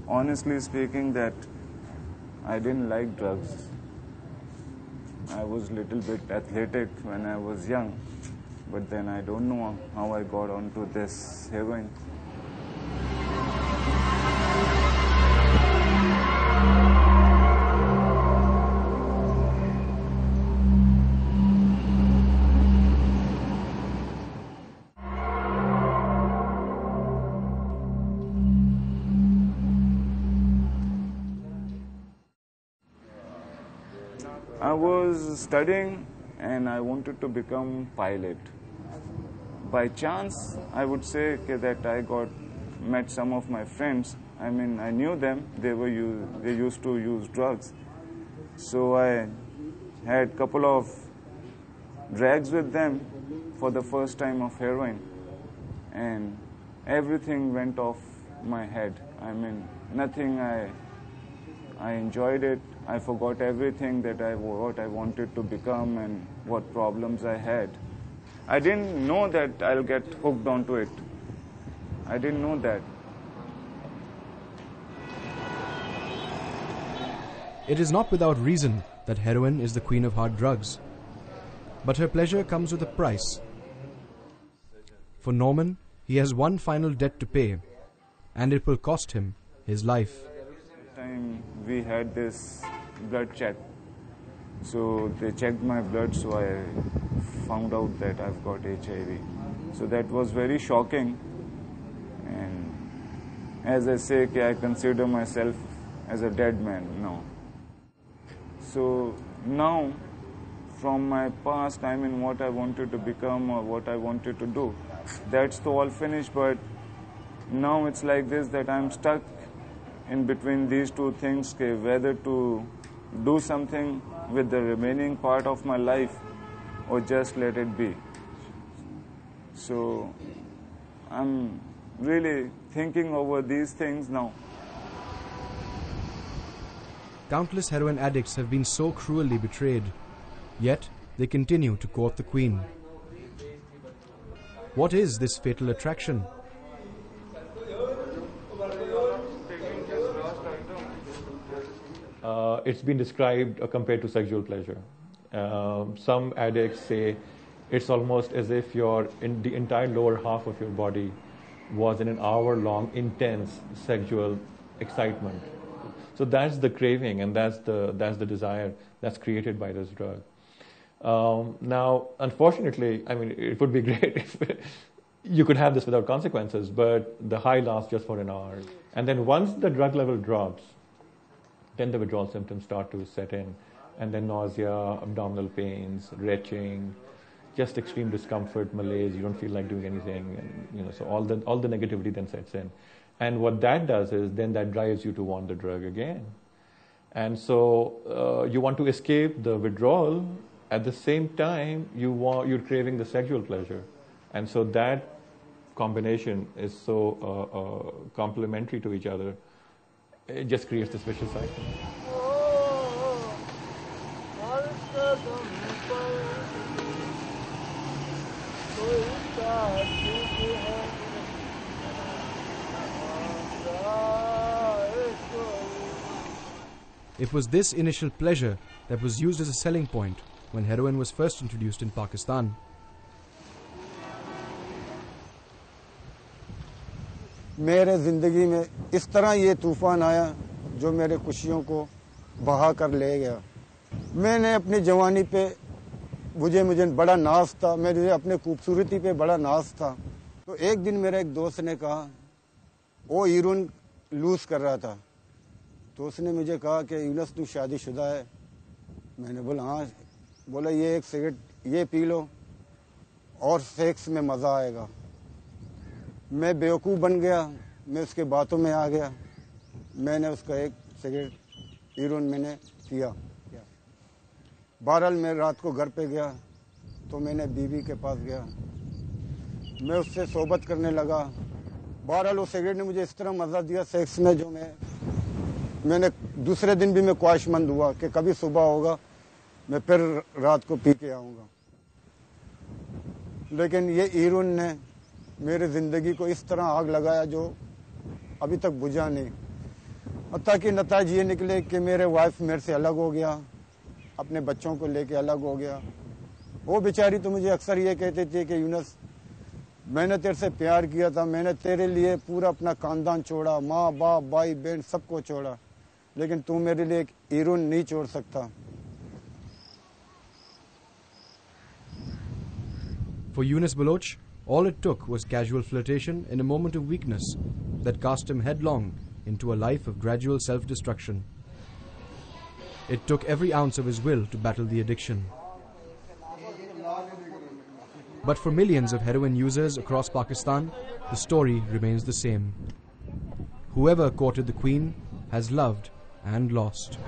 honestly speaking, that I didn't like drugs. I was a little bit athletic when I was young, but then I don't know how I got onto this heroin. I was studying and I wanted to become pilot. By chance, I would say that I met some of my friends. I mean, I knew them. They used to use drugs. So I had a couple of drags with them for the first time of heroin, and everything went off my head. I mean, nothing. I enjoyed it. I forgot everything what I wanted to become and what problems I had. I didn't know that I'll get hooked onto it. I didn't know that. It is not without reason that heroin is the queen of hard drugs. But her pleasure comes with a price. For Norman, he has one final debt to pay, and it will cost him his life. Time we had this blood check. So they checked my blood, so I found out that I've got HIV. So that was very shocking. And as I say, I consider myself as a dead man now. So now, from my past, I mean, what I wanted to become or what I wanted to do, that's all finished. But now it's like this, that I'm stuck in between these two things, whether to do something with the remaining part of my life or just let it be. So I'm really thinking over these things now. Countless heroin addicts have been so cruelly betrayed, yet they continue to court the queen. What is this fatal attraction? It's been described or compared to sexual pleasure. Some addicts say it's almost as if the entire lower half of your body was in an hour-long intense sexual excitement. So that's the craving, and that's the desire that's created by this drug. Now, unfortunately, I mean, it would be great if you could have this without consequences, but the high lasts just for an hour. And then once the drug level drops, then the withdrawal symptoms start to set in, and then nausea, abdominal pains, retching, just extreme discomfort, malaise. You don't feel like doing anything, and so all the negativity then sets in. And what that does is then that drives you to want the drug again, and so you want to escape the withdrawal. At the same time, you're craving the sexual pleasure, and so that combination is so complementary to each other. It just creates this vicious cycle. It was this initial pleasure that was used as a selling point when heroin was first introduced in Pakistan. मेरे ज़िंदगी में इस तरह ये तूफ़ान आया जो मेरे खुशियों को बहा कर ले गया। मैंने अपनी जवानी पे मुझे बड़ा नाज था, मेरे अपने खूबसूरती पे बड़ा नाज था। तो एक दिन मेरा एक दोस्त ने कहा, वो हीरोइन लूज़ कर रहा था, तो उसने मुझे कहा कि यूनस तू शादीशुदा है। मैंने बोला हाँ। बोला ये एक सिगरेट ये पी लो और सेक्स में मज़ा आएगा। मैं बेवकूफ़ बन गया, मैं उसके बातों में आ गया। मैंने उसका एक सिगरेट हीरोइन मैंने पिया। बहरहाल मैं रात को घर पे गया तो मैंने बीवी के पास गया, मैं उससे सोबत करने लगा। बहरहाल वो सिगरेट ने मुझे इस तरह मज़ा दिया सेक्स में जो मैंने दूसरे दिन भी मैं ख्वाहिशमंद हुआ कि कभी सुबह होगा मैं फिर रात को पी के आऊँगा। लेकिन ये हीरोइन ने मेरी ज़िंदगी को इस तरह आग लगाया जो अभी तक बुझा नहीं। حتیٰ کہ نتائج یہ نکلے کہ میرے وائف میرے سے الگ ہو گیا, اپنے بچوں کو لے کے الگ ہو گیا. وہ بیچاری تو مجھے اکثر یہ کہتی تھی کہ یونس میں نے تیرے سے پیار کیا تھا, میں نے تیرے لیے پورا اپنا خاندان چھوڑا, ماں باپ بھائی بہن سب کو چھوڑا, لیکن تو میرے لیے ایک ہیرون نہیں چھوڑ سکتا. For Yunus Baloch, all it took was casual flirtation in a moment of weakness that cast him headlong into a life of gradual self-destruction. It took every ounce of his will to battle the addiction. But for millions of heroin users across Pakistan, the story remains the same. Whoever courted the Queen has loved and lost.